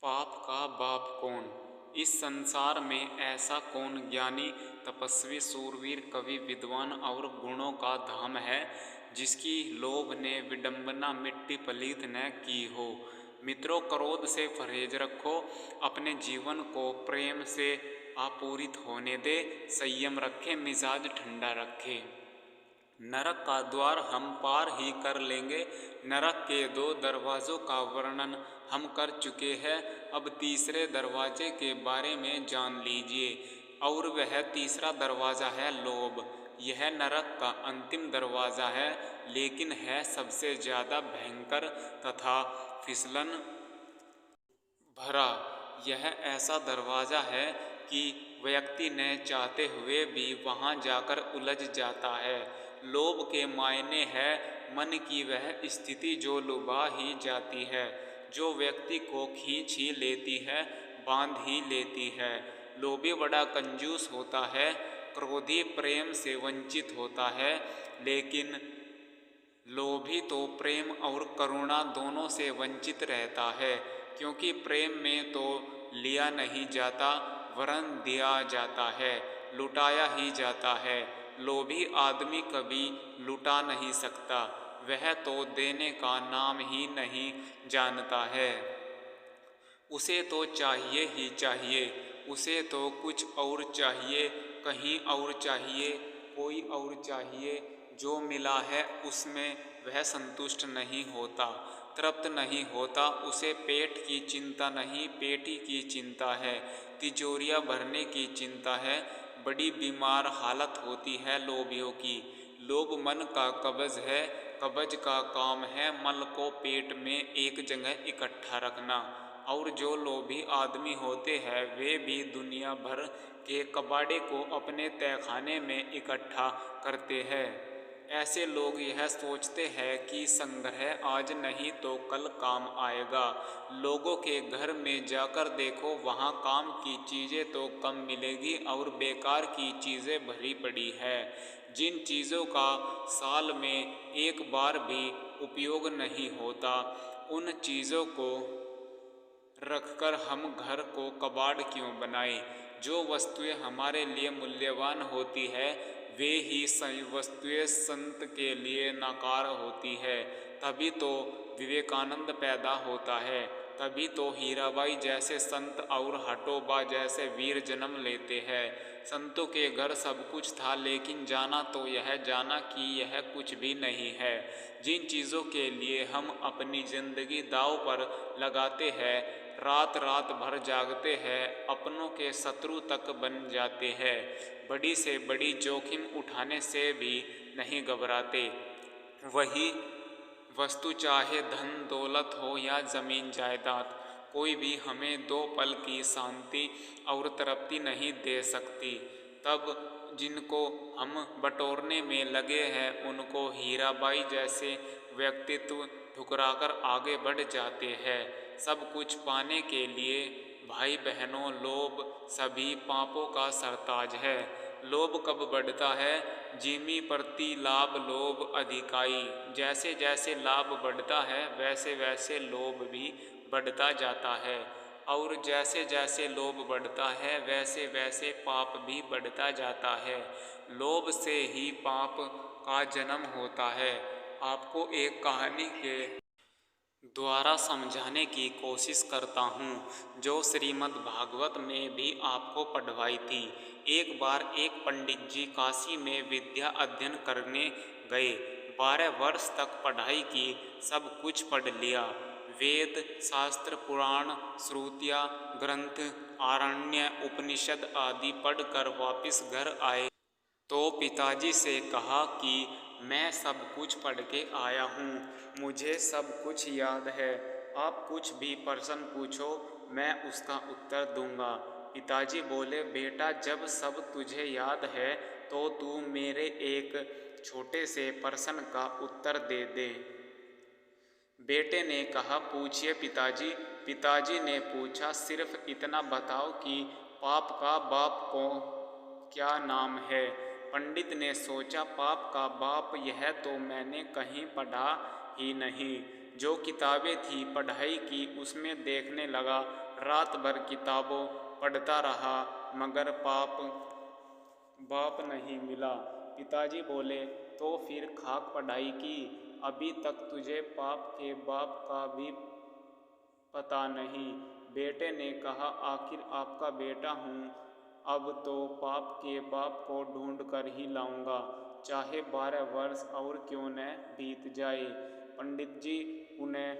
पाप का बाप कौन। इस संसार में ऐसा कौन ज्ञानी तपस्वी सूरवीर कवि विद्वान और गुणों का धाम है जिसकी लोभ ने विडंबना मिट्टी पलीत न की हो। मित्रों, क्रोध से परहेज रखो, अपने जीवन को प्रेम से आपूरित होने दे, संयम रखें, मिजाज ठंडा रखें। नरक का द्वार हम पार ही कर लेंगे। नरक के दो दरवाज़ों का वर्णन हम कर चुके हैं, अब तीसरे दरवाजे के बारे में जान लीजिए। और वह तीसरा दरवाज़ा है लोभ। यह नरक का अंतिम दरवाज़ा है, लेकिन है सबसे ज़्यादा भयंकर तथा फिसलन भरा। यह ऐसा दरवाज़ा है कि व्यक्ति न चाहते हुए भी वहाँ जाकर उलझ जाता है। लोभ के मायने है मन की वह स्थिति जो लुभा ही जाती है, जो व्यक्ति को खींच ही लेती है, बांध ही लेती है। लोभी बड़ा कंजूस होता है, क्रोधी प्रेम से वंचित होता है, लेकिन लोभी तो प्रेम और करुणा दोनों से वंचित रहता है, क्योंकि प्रेम में तो लिया नहीं जाता वरन दिया जाता है, लुटाया ही जाता है। लोभी आदमी कभी लुटा नहीं सकता, वह तो देने का नाम ही नहीं जानता है। उसे तो चाहिए ही चाहिए, उसे तो कुछ और चाहिए, कहीं और चाहिए, कोई और चाहिए। जो मिला है उसमें वह संतुष्ट नहीं होता, तृप्त नहीं होता। उसे पेट की चिंता नहीं, पेटी की चिंता है, तिजोरियां भरने की चिंता है। बड़ी बीमार हालत होती है लोभियों की। लोभ मन का कब्ज है, कब्ज का काम है मल को पेट में एक जगह इकट्ठा रखना। और जो लोभी आदमी होते हैं वे भी दुनिया भर के कबाड़े को अपने तहखाने में इकट्ठा करते हैं। ऐसे लोग यह सोचते हैं कि संग्रह आज नहीं तो कल काम आएगा। लोगों के घर में जाकर देखो, वहाँ काम की चीज़ें तो कम मिलेगी और बेकार की चीज़ें भरी पड़ी है। जिन चीज़ों का साल में एक बार भी उपयोग नहीं होता, उन चीज़ों को रखकर हम घर को कबाड़ क्यों बनाएं। जो वस्तुएं हमारे लिए मूल्यवान होती है वे ही वस्तुएं संत के लिए नकार होती है। तभी तो विवेकानंद पैदा होता है, तभी तो हीराबाई जैसे संत और हटोबा जैसे वीर जन्म लेते हैं। संतों के घर सब कुछ था, लेकिन जाना तो यह जाना कि यह कुछ भी नहीं है। जिन चीज़ों के लिए हम अपनी जिंदगी दांव पर लगाते हैं, रात रात भर जागते हैं, अपनों के शत्रु तक बन जाते हैं, बड़ी से बड़ी जोखिम उठाने से भी नहीं घबराते। वही वस्तु चाहे धन दौलत हो या जमीन जायदाद, कोई भी हमें दो पल की शांति और तृप्ति नहीं दे सकती। तब जिनको हम बटोरने में लगे हैं उनको हीराबाई जैसे व्यक्तित्व ठुकराकर आगे बढ़ जाते हैं। सब कुछ पाने के लिए भाई बहनों, लोभ सभी पापों का सरताज है। लोभ कब बढ़ता है? जिमी प्रति लाभ लोभ अधिकाई। जैसे जैसे लाभ बढ़ता है वैसे वैसे लोभ भी बढ़ता जाता है, और जैसे जैसे लोभ बढ़ता है वैसे वैसे पाप भी बढ़ता जाता है। लोभ से ही पाप का जन्म होता है। आपको एक कहानी के द्वारा समझाने की कोशिश करता हूँ, जो श्रीमद् भागवत में भी आपको पढ़वाई थी। एक बार एक पंडित जी काशी में विद्या अध्ययन करने गए। 12 वर्ष तक पढ़ाई की, सब कुछ पढ़ लिया। वेद शास्त्र पुराण श्रुतियाँ ग्रंथ आरण्य उपनिषद आदि पढ़कर वापिस घर आए तो पिताजी से कहा कि मैं सब कुछ पढ़ के आया हूँ, मुझे सब कुछ याद है। आप कुछ भी प्रश्न पूछो, मैं उसका उत्तर दूंगा। पिताजी बोले, बेटा जब सब तुझे याद है तो तू मेरे एक छोटे से प्रश्न का उत्तर दे दे। बेटे ने कहा, पूछिए पिताजी। पिताजी ने पूछा, सिर्फ इतना बताओ कि पाप का बाप को क्या नाम है। पंडित ने सोचा, पाप का बाप, यह तो मैंने कहीं पढ़ा ही नहीं। जो किताबें थी पढ़ाई की उसमें देखने लगा, रात भर किताबों पढ़ता रहा मगर बाप नहीं मिला। पिताजी बोले, तो फिर खाक पढ़ाई की? अभी तक तुझे पाप के बाप का भी पता नहीं। बेटे ने कहा, आखिर आपका बेटा हूँ, अब तो पाप के बाप को ढूंढ कर ही लाऊंगा, चाहे 12 वर्ष और क्यों न बीत जाए। पंडित जी उन्हें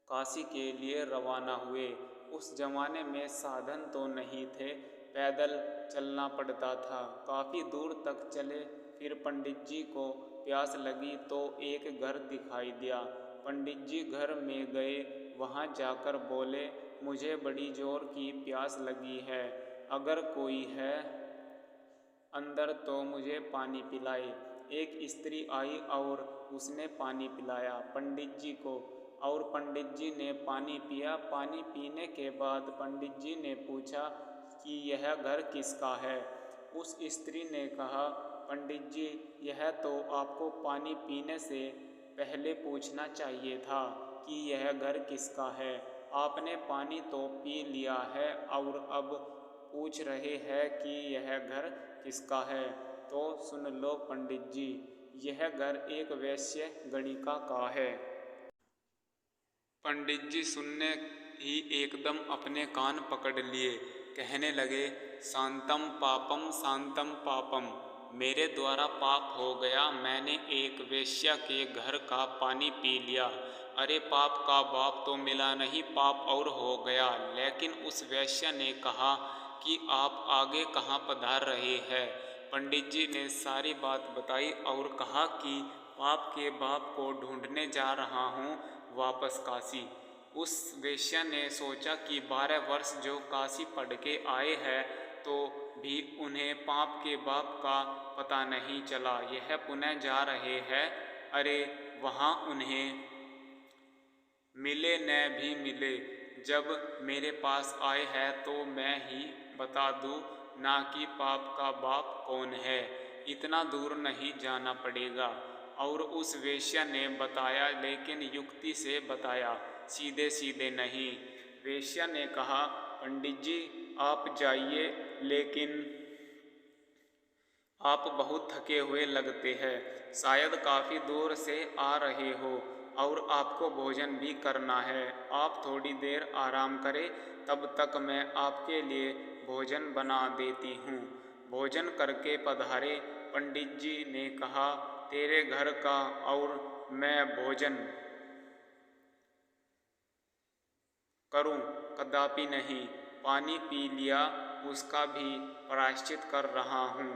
काशी के लिए रवाना हुए। उस जमाने में साधन तो नहीं थे, पैदल चलना पड़ता था। काफ़ी दूर तक चले, फिर पंडित जी को प्यास लगी तो एक घर दिखाई दिया। पंडित जी घर में गए, वहाँ जाकर बोले, मुझे बड़ी जोर की प्यास लगी है, अगर कोई है अंदर तो मुझे पानी पिलाए। एक स्त्री आई और उसने पानी पिलाया पंडित जी को, और पंडित जी ने पानी पिया। पानी पीने के बाद पंडित जी ने पूछा कि यह घर किसका है। उस स्त्री ने कहा, पंडित जी, यह तो आपको पानी पीने से पहले पूछना चाहिए था कि यह घर किसका है। आपने पानी तो पी लिया है और अब पूछ रहे हैं कि यह घर किसका है। तो सुन लो पंडित जी, यह घर एक वैश्य गणिका का है। पंडित जी सुनने ही एकदम अपने कान पकड़ लिए। कहने लगे, शांतम पापम, मेरे द्वारा पाप हो गया, मैंने एक वेश्या के घर का पानी पी लिया। अरे पाप का बाप तो मिला नहीं, पाप और हो गया। लेकिन उस वेश्या ने कहा कि आप आगे कहाँ पधार रहे हैं। पंडित जी ने सारी बात बताई और कहा कि पाप के बाप को ढूंढने जा रहा हूँ वापस काशी। उस वेश्या ने सोचा कि 12 वर्ष जो काशी पढ़ के आए हैं तो भी उन्हें पाप के बाप का पता नहीं चला, यह पुनः जा रहे हैं। अरे वहाँ उन्हें मिले न भी मिले, जब मेरे पास आए हैं तो मैं ही बता दूँ ना कि पाप का बाप कौन है, इतना दूर नहीं जाना पड़ेगा। और उस वेश्या ने बताया, लेकिन युक्ति से बताया, सीधे सीधे नहीं। वेश्या ने कहा, पंडित जी आप जाइए, लेकिन आप बहुत थके हुए लगते हैं, शायद काफ़ी दूर से आ रहे हो और आपको भोजन भी करना है। आप थोड़ी देर आराम करें, तब तक मैं आपके लिए भोजन बना देती हूँ। भोजन करके पधारे। पंडित जी ने कहा, तेरे घर का और मैं भोजन करूं? कदापि नहीं। पानी पी लिया, उसका भी प्रायश्चित कर रहा हूँ।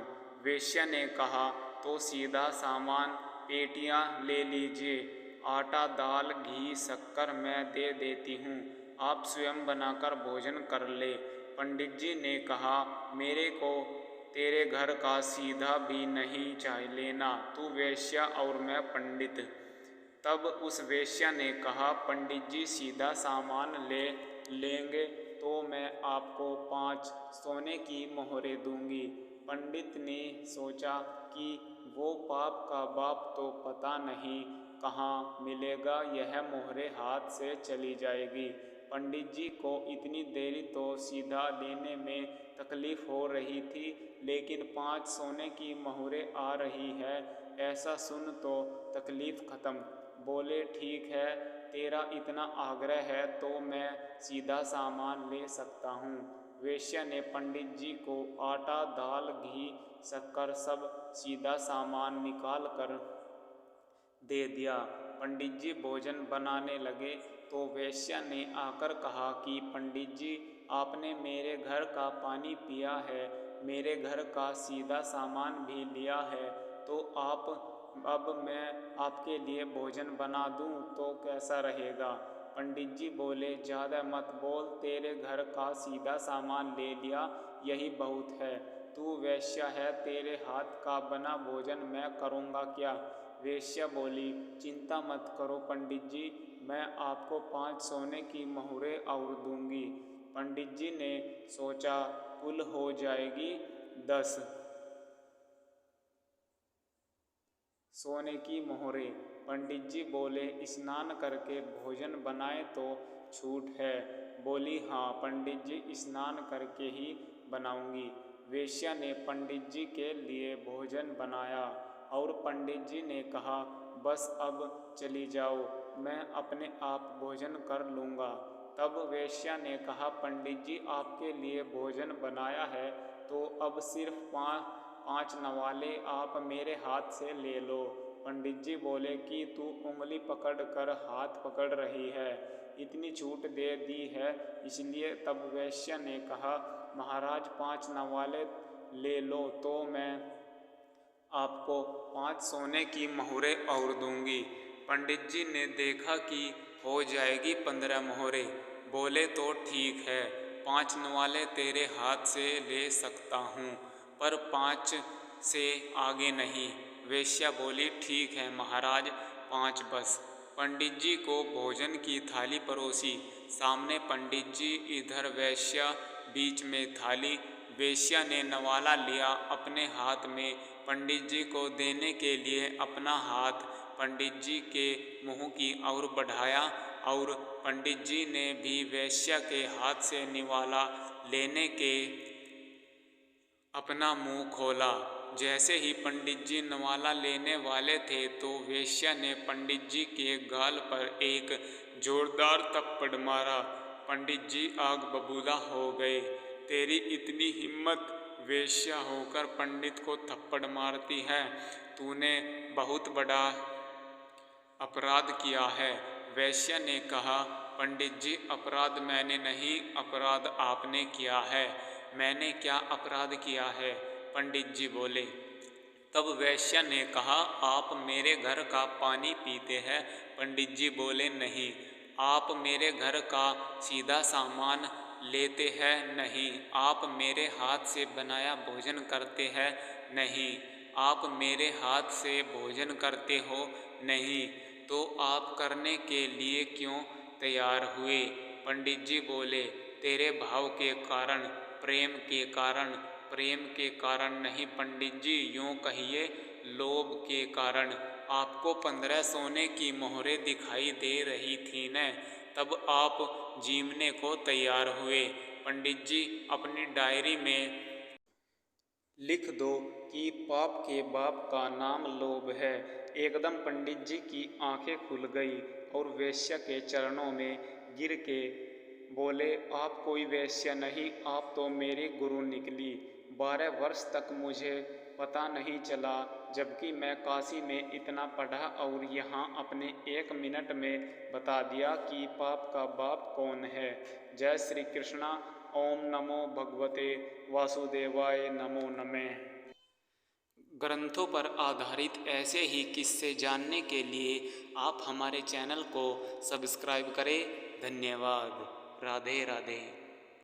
वेश्या ने कहा, तो सीधा सामान पेटियाँ ले लीजिए, आटा दाल घी शक्कर मैं दे देती हूँ, आप स्वयं बनाकर भोजन कर ले। पंडित जी ने कहा, मेरे को तेरे घर का सीधा भी नहीं चाह लेना, तू वेश्या और मैं पंडित। तब उस वेश्या ने कहा, पंडित जी सीधा सामान ले लेंगे तो मैं आपको 5 सोने की मोहरें दूंगी। पंडित ने सोचा कि वो पाप का बाप तो पता नहीं कहाँ मिलेगा, यह मोहरें हाथ से चली जाएगी। पंडित जी को इतनी देरी तो सीधा लेने में तकलीफ हो रही थी, लेकिन 5 सोने की मोहरें आ रही है, ऐसा सुन तो तकलीफ खत्म। बोले, ठीक है, तेरा इतना आग्रह है तो मैं सीधा सामान ले सकता हूँ। वेश्या ने पंडित जी को आटा दाल घी शक्कर सब सीधा सामान निकाल कर दे दिया। पंडित जी भोजन बनाने लगे तो वेश्या ने आकर कहा कि पंडित जी, आपने मेरे घर का पानी पिया है, मेरे घर का सीधा सामान भी लिया है, तो अब मैं आपके लिए भोजन बना दूं तो कैसा रहेगा? पंडित जी बोले, ज़्यादा मत बोल, तेरे घर का सीधा सामान ले लिया, यही बहुत है। तू वेश्या है, तेरे हाथ का बना भोजन मैं करूँगा क्या? वेश्या बोली, चिंता मत करो पंडित जी, मैं आपको 5 सोने की मोहरें और दूंगी। पंडित जी ने सोचा, कुल हो जाएगी 10 सोने की मोहरें। पंडित जी बोले, स्नान करके भोजन बनाए तो छूट है। बोली, हाँ पंडित जी, स्नान करके ही बनाऊंगी। वेश्या ने पंडित जी के लिए भोजन बनाया और पंडित जी ने कहा, बस अब चली जाओ, मैं अपने आप भोजन कर लूँगा। तब वेश्या ने कहा, पंडित जी आपके लिए भोजन बनाया है तो अब सिर्फ 5 नवाले आप मेरे हाथ से ले लो। पंडित जी बोले कि तू उंगली पकड़ कर हाथ पकड़ रही है, इतनी छूट दे दी है इसलिए। तब वेश्या ने कहा, महाराज 5 नवाले ले लो तो मैं आपको 5 सोने की मोहरें और दूंगी। पंडित जी ने देखा कि हो जाएगी 15 मोहरें। बोले, तो ठीक है, 5 नवाले तेरे हाथ से ले सकता हूँ, पर 5 से आगे नहीं। वेश्या बोली, ठीक है महाराज, 5 बस। पंडित जी को भोजन की थाली परोसी। सामने पंडित जी, इधर वेश्या, बीच में थाली। वेश्या ने नवाला लिया अपने हाथ में। पंडित जी को देने के लिए अपना हाथ पंडित जी के मुंह की ओर बढ़ाया और पंडित जी ने भी वेश्या के हाथ से निवाला लेने के अपना मुंह खोला। जैसे ही पंडित जी नवाला लेने वाले थे तो वेश्या ने पंडित जी के गाल पर एक जोरदार थप्पड़ मारा। पंडित जी आग बबूला हो गए। तेरी इतनी हिम्मत, वेश्या होकर पंडित को थप्पड़ मारती है, तूने बहुत बड़ा अपराध किया है। वेश्या ने कहा, पंडित जी अपराध मैंने नहीं, अपराध आपने किया है। मैंने क्या अपराध किया है? पंडित जी बोले। तब वेश्या ने कहा, आप मेरे घर का पानी पीते हैं? पंडित जी बोले, नहीं। आप मेरे घर का सीधा सामान लेते हैं? नहीं। आप मेरे हाथ से बनाया भोजन करते हैं? नहीं। आप मेरे हाथ से भोजन करते हो? नहीं। तो आप करने के लिए क्यों तैयार हुए? पंडित जी बोले, तेरे भाव के कारण, प्रेम के कारण। प्रेम के कारण नहीं पंडित जी, यूँ कहिए लोभ के कारण। आपको 15 सोने की मोहरें दिखाई दे रही थी न, तब आप जीमने को तैयार हुए। पंडित जी अपनी डायरी में लिख दो कि पाप के बाप का नाम लोभ है। एकदम पंडित जी की आंखें खुल गई और वेश्या के चरणों में गिर के बोले, आप कोई वेश्या नहीं, आप तो मेरी गुरु निकली। 12 वर्ष तक मुझे पता नहीं चला, जबकि मैं काशी में इतना पढ़ा और यहाँ अपने 1 मिनट में बता दिया कि पाप का बाप कौन है। जय श्री कृष्णा। ओम नमो भगवते वासुदेवाय नमो नमः। ग्रंथों पर आधारित ऐसे ही किस्से जानने के लिए आप हमारे चैनल को सब्सक्राइब करें। धन्यवाद। राधे राधे।